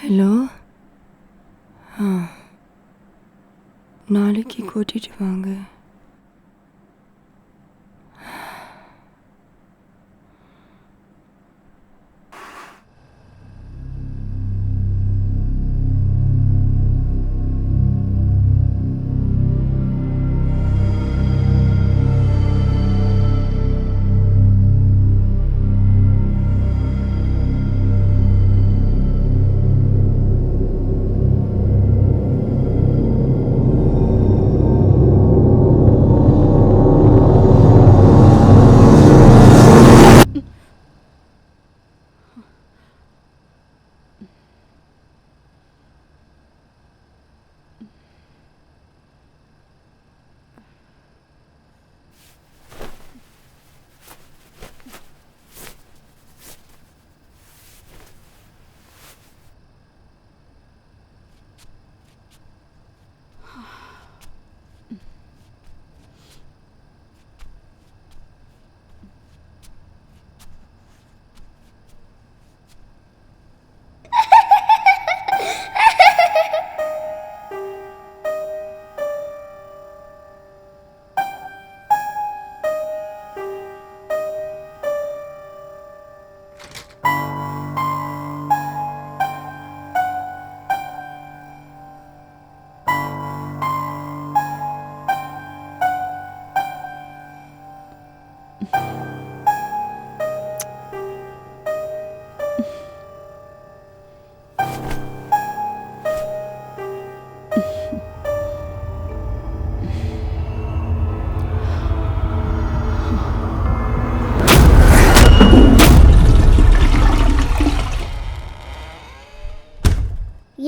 Hello. நாளைக்கு கூட்டிட்டு வாங்க.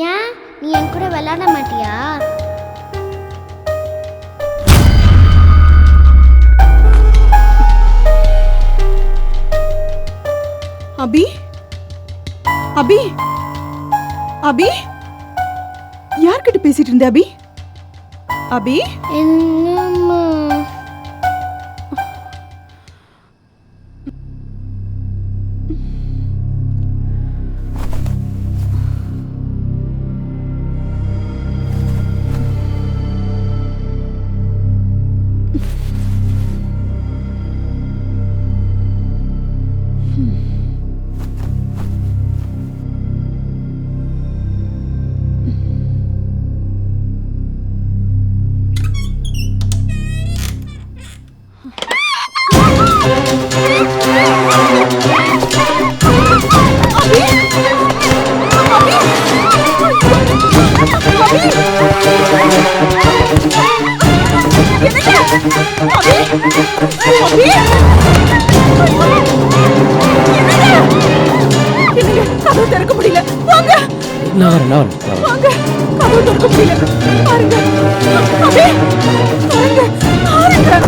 ஏன் நீ என் கூட விளையாட மாட்டியா? அபி, அபி, அபி, யார்கிட்ட பேசிட்டு இருந்த அபி? அபி, என்னம்மா? கதவு திறக்க முடியல. வாங்க. நான் வாங்க. கதவு திறக்க முடியல. பாருங்க. அபி, பாருங்க. பாருங்க.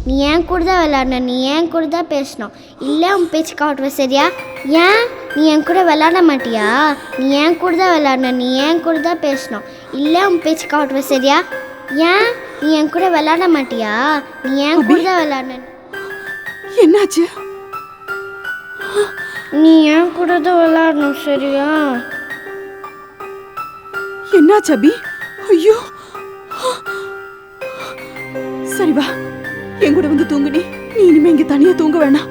நீ ஏன் கூட தான் விளையாடணும், நீ ஏன் கூட தான் பேசணும். இல்லை உன் பேச்சு காட்டுவேன் சரியா? ஏன் நீ என் கூட விளையாட மாட்டியா? நீ ஏன் கூட தான் விளையாடணும், நீ ஏன் கூட தான் பேசணும். இல்லை உன் பேச்சு காட்டுவேன் சரியா? ஏன் நீ என் கூட விளையாட மாட்டியா? நீ ஏன் கூட தான் விளையாடணும். என்னாச்சு? நீ ஏன் கூட தான் விளையாடணும் சரியா? என்னாச்சு அபி? ஐயோ, சரி வா, என் கூட வந்து தூங்கு. நீ இனிமே இங்க தனியா தூங்க வேணாம்.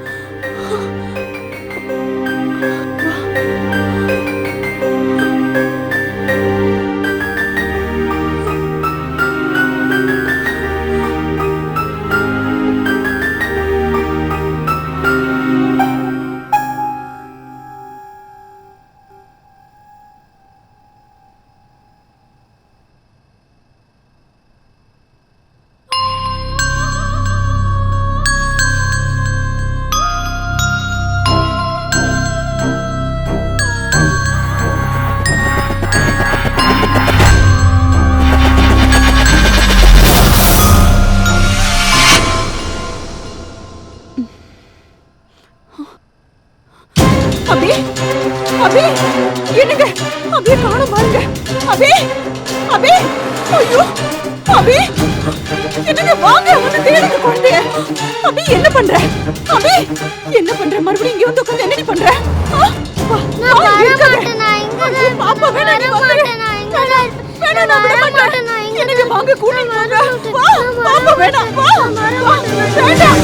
அபி, அபி, என்னங்க? அபியை காணோம் பாருங்க. அபி, அபி. ஐயோ அபி என்னங்க வாங்க வந்து தேடுங்க குழந்தைய. அபி என்ன பண்ற? அபி என்ன பண்ற? மறுபடியும் இங்க வந்து உட்கார்ந்து என்னடி பண்ற? நான் வர மாட்டேன். நான் இங்க தான் இருப்பேன். பாப்பா வேணா நீ வர மாட்டேன். நான் இங்க தான் இருப்பேன். வேணா நான் விட மாட்டேன். நான் இங்க என்னங்க வாங்க கூட்டிட்டு வாங்க. வா நான் பாப்பா வேணா வா. வா, வேண்டாம்.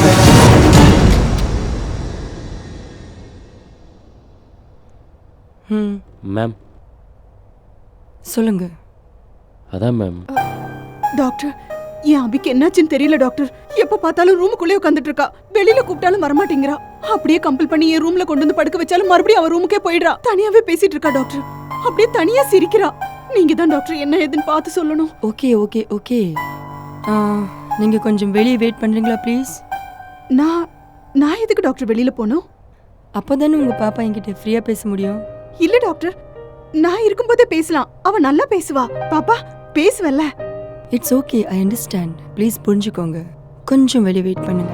மேம் சொல்லுங்க அதான் மேம் டாக்டர். என் அபிக்கு என்னாச்சுன்னு தெரியல டாக்டர். எப்ப பார்த்தாலும் ரூமுக்குள்ளே உட்காந்துட்டு இருக்கா. வெளியில கூப்பிட்டாலும் வரமாட்டேங்கிறா. அப்படியே கம்பல் பண்ணி என் ரூம்ல கொண்டு வந்து படுக்க வச்சாலும் மறுபடியும் அவ ரூமுக்கே போயிடுறா. தனியாவே பேசிட்டு இருக்கா டாக்டர். அப்படியே தனியா சிரிக்கிறா. நீங்க தான் டாக்டர் என்ன ஏதுன்னு பார்த்து சொல்லணும். ஓகே ஓகே ஓகே நீங்கள் கொஞ்சம் வெளியே வெயிட் பண்ணுறீங்களா ப்ளீஸ்? நான் எதுக்கு டாக்டர் வெளியில போகணும்? அப்போ தானே உங்கள் பாப்பா என்கிட்ட ஃப்ரீயாக பேச முடியும். இல்ல டாக்டர், நான் இருக்கும்போதே பேசலாம். அவ நல்லா பேசுவா. பாப்பா பேசுவல்ல. It's okay, I understand. Please புரிஞ்சுக்கோங்க. கொஞ்சம் வெளியே வெயிட் பண்ணுங்க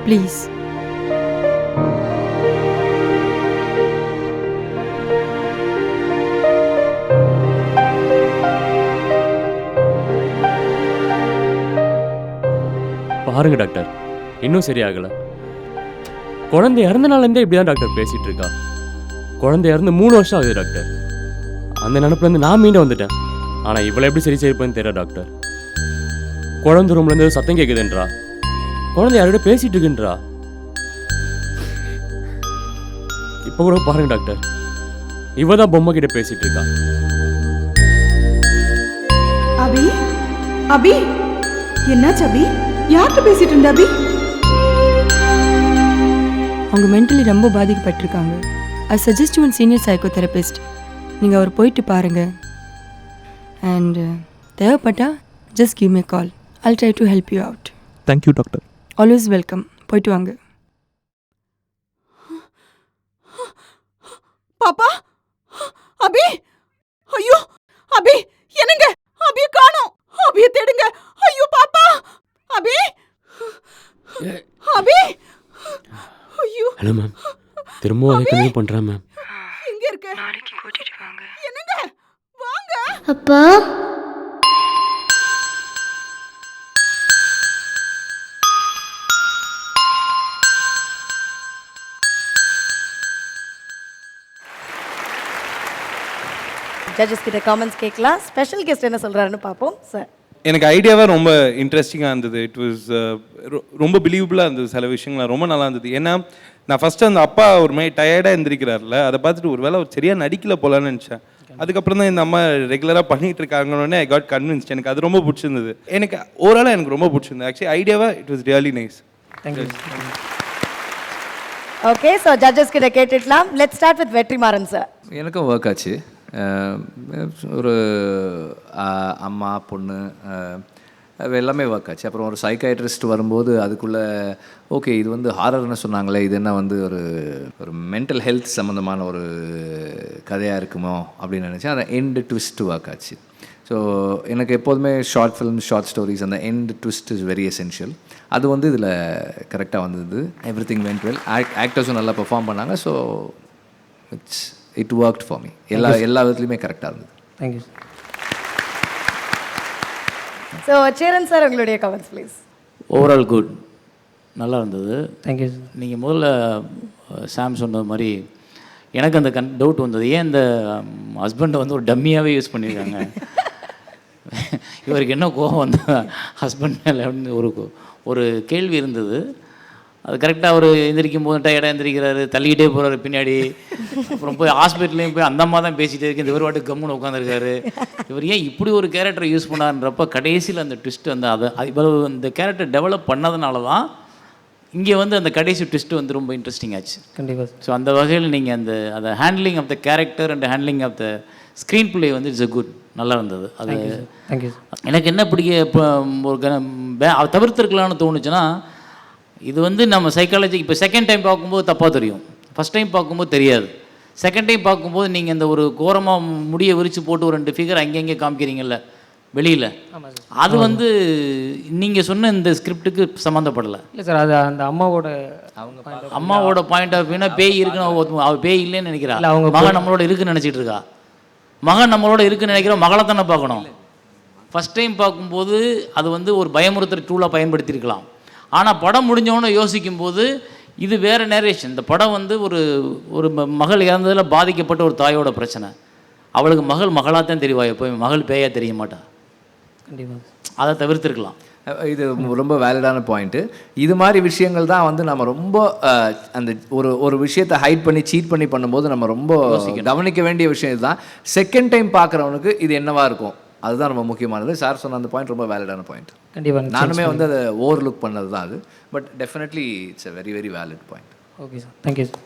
ப்ளீஸ். பாருங்க டாக்டர், இன்னும் சரியாகலை. குழந்தை இறந்த நாள்லேருந்தே இப்படி தான் டாக்டர் பேசிகிட்டு இருக்கா. குழந்தை இறந்து 3 வருஷம் ஆகுது டாக்டர். அந்த நினப்புலேருந்து நான் மீண்டும் வந்துட்டேன். ஆனால் இவ்வளோ எப்படி சரி செய்யப்போன்னு தெரியல டாக்டர். குழந்தை ரூம்லேருந்து சத்தம் கேட்குதுன்றா. குழந்தை யாரோட பேசிகிட்டு இருக்குன்றா. இப்போ கூட பாருங்க டாக்டர், இவ தான் பொம்மை கிட்ட பேசிகிட்டு இருக்கா. அபி அபி என்னாச்சு அபி? யார்கிட்ட பேசிட்டு இருந்த அபி? அவங்க மென்டலி ரொம்ப பாதிக்கப்பட்டிருக்காங்க. I suggest you one senior psychotherapist. நீங்கள் அவர் போயிட்டு பாருங்கள். அண்ட் தேவைப்பட்டா just give me call. I'll try to help you out. Thank you, doctor. Always welcome. போயிட்டு வாங்க. பாப்பா அபி, ஐயோ அபி என்னங்க? அபிய காணோம். அபிய தேடுங்க. ஐயோ பாப்பா அபி அபி ஐயோ. ஹலோ மேம், திரும்பவும் அதை கண்டினியூ பண்ணுறேன் மேம். எங்க இருக்க? நாளைக்கு கூட்டிட்டு வாங்க. என்னங்க வாங்க. அப்பா ஜட்ஜஸ் கிட்ட காமெண்ட்ஸ் கேட்கலாம். ஸ்பெஷல் கெஸ்ட் என்ன சொல்றாருன்னு பார்ப்போம் சார். எனக்கு ஐடியாவாக ரொம்ப இன்ட்ரெஸ்டிங்காக இருந்தது. இட் வாஸ் ரொம்ப பிலீவபுளாக இருந்தது. சில விஷயங்கள்லாம் ரொம்ப நல்லா இருந்தது. ஏன்னா நான் ஃபஸ்ட்டு அந்த அப்பா ஒரு மாதிரி டயர்டாக இருந்திருக்கிறார்ல, அதை பார்த்துட்டு ஒரு வேளை ஒரு சரியாக நடிக்கல போலான்னு நினச்சேன். அதுக்கப்புறம் தான் இந்த அம்மா ரெகுலராக பண்ணிகிட்டு இருக்காங்கன்னு ஐ காட் கன்வின்ஸ்ட். எனக்கு அது ரொம்ப பிடிச்சிருந்தது. எனக்கு ஓவராலாக எனக்கு ரொம்ப பிடிச்சிருந்தது. ஆக்சுவலி ஐடியாவாக it was really nice. Thank you. Okay, so judges கிட்ட கேட்டுடலாம். Let's start with Vetrimaaran sir. எனக்கும் ஒர்க் ஆச்சு. ஒரு அம்மா பொண்ணு எல்லாமே ஒர்க் ஆச்சு. அப்புறம் ஒரு சைக்காட்ரிஸ்ட் வரும்போது அதுக்குள்ளே ஓகே இது வந்து ஹாரர்னு சொன்னாங்களே, இது என்ன வந்து ஒரு ஒரு மென்டல் ஹெல்த் சம்மந்தமான ஒரு கதையாக இருக்குமோ அப்படின்னு நினச்சேன். அந்த எண்டு ட்விஸ்ட்டு ஒர்க் ஆச்சு. ஸோ எனக்கு எப்போதுமே ஷார்ட் ஃபிலிம், ஷார்ட் ஸ்டோரிஸ், அந்த end twist is very essential. அது வந்து இதில் கரெக்டாக வந்தது. Everything went well. ஆக்டர்ஸும் நல்லா பெர்ஃபார்ம் பண்ணாங்க. So it worked for me. எல்லா விதத்துலையுமே கரெக்டாக இருந்தது. Thank you. So Cheran sir உங்களுடைய கமெண்ட்ஸ் ப்ளீஸ். ஓவரால் குட், நல்லா இருந்தது. Thank you. நீங்கள் முதல்ல சாம் சொன்னது மாதிரி எனக்கு அந்த டவுட் வந்தது, ஏன் இந்த ஹஸ்பண்டை வந்து ஒரு டம்மியாகவே யூஸ் பண்ணியிருக்காங்க. இவருக்கு என்ன கோபம் வந்து ஹஸ்பண்ட் மேலே அப்படின்னு ஒரு கேள்வி இருந்தது. அது கரெக்டாக அவர் எந்திரிக்கும் போது டயர்டாக எந்திரிக்கிறாரு, தள்ளிக்கிட்டே போகிறாரு பின்னாடி. அப்புறம் போய் ஹாஸ்பிட்டல்லையும் போய் அந்த அம்மா தான் பேசிகிட்டே இருக்கு, இந்த ஒரு வாட்டு கம்முன்னு உட்காந்துருக்காரு. இவர் ஏன் இப்படி ஒரு கேரக்டரை யூஸ் பண்ணாருன்றப்ப கடைசியில் அந்த ட்விஸ்ட் வந்து இவ்வளவு இந்த கேரக்டர் டெவலப் பண்ணதுனால தான் இங்கே வந்து அந்த கடைசி ட்விஸ்ட்டு வந்து ரொம்ப இன்ட்ரெஸ்டிங் ஆச்சு. கண்டிப்பாக. ஸோ அந்த வகையில் நீங்கள் அந்த handling of the character and handling of the screen play வந்து இட்ஸ் அ குட், நல்லா இருந்தது. அது தேங்க்யூ. எனக்கு என்ன பிடிக்க இப்போ ஒரு தவிர்த்துருக்கலாம்னு தோணுச்சுன்னா, இது வந்து நம்ம சைக்காலஜி இப்போ செகண்ட் டைம் பார்க்கும்போது தப்பாக தெரியும், ஃபஸ்ட் டைம் பார்க்கும்போது தெரியாது. செகண்ட் டைம் பார்க்கும்போது நீங்கள் இந்த ஒரு கோரமாக முடியை விரித்து போட்டு ஒரு 2 ஃபிகர் அங்கங்கே காமிக்கிறீங்கல்ல வெளியில், அது வந்து நீங்கள் சொன்ன இந்த ஸ்கிரிப்டுக்கு சம்மந்தப்படலை. இல்லை சார், அது அந்த அம்மாவோட பாயிண்ட் ஆஃப் வியூனா பேய் இருக்குன்னு அவள் பேய் இல்லைன்னு நினைக்கிறா, அவங்க மகன் நம்மளோட இருக்குன்னு நினச்சிட்டு இருக்கா. மகன் நம்மளோட இருக்குன்னு நினைக்கிறோம், மகளை தானே பார்க்கணும். ஃபஸ்ட் டைம் பார்க்கும்போது அது வந்து ஒரு பயமுறுத்துகிற டூலாக பயன்படுத்தியிருக்கலாம். ஆனால் படம் முடிஞ்சவொன்னே யோசிக்கும்போது இது வேறு நேரேஷன். இந்த படம் வந்து ஒரு மகள் இறந்ததில் பாதிக்கப்பட்ட ஒரு தாயோட பிரச்சனை. அவளுக்கு மகளாக தான் தெரியவா, எப்போயும் மகள் பேயா தெரிய மாட்டா. கண்டிப்பாக அதை தவிர்த்திருக்கலாம். இது ரொம்ப வேலிடான பாயிண்ட்டு. இது மாதிரி விஷயங்கள் தான் வந்து நம்ம ரொம்ப அந்த ஒரு விஷயத்தை ஹைட் பண்ணி சீட் பண்ணி பண்ணும்போது நம்ம ரொம்ப கவனிக்க வேண்டிய விஷயம் இதுதான். செகண்ட் டைம் பார்க்குறவனுக்கு இது என்னவா இருக்கும், அதுதான் ரொம்ப முக்கியமானது. சார் சொன்ன அந்த பாயிண்ட் ரொம்ப வேலிடான பாயிண்ட். கண்டிப்பாக நானுமே வந்து அதை ஓவர் லுக் பண்ணது தான் அது. But definitely it's a very very valid point. Okay sir, thank you sir.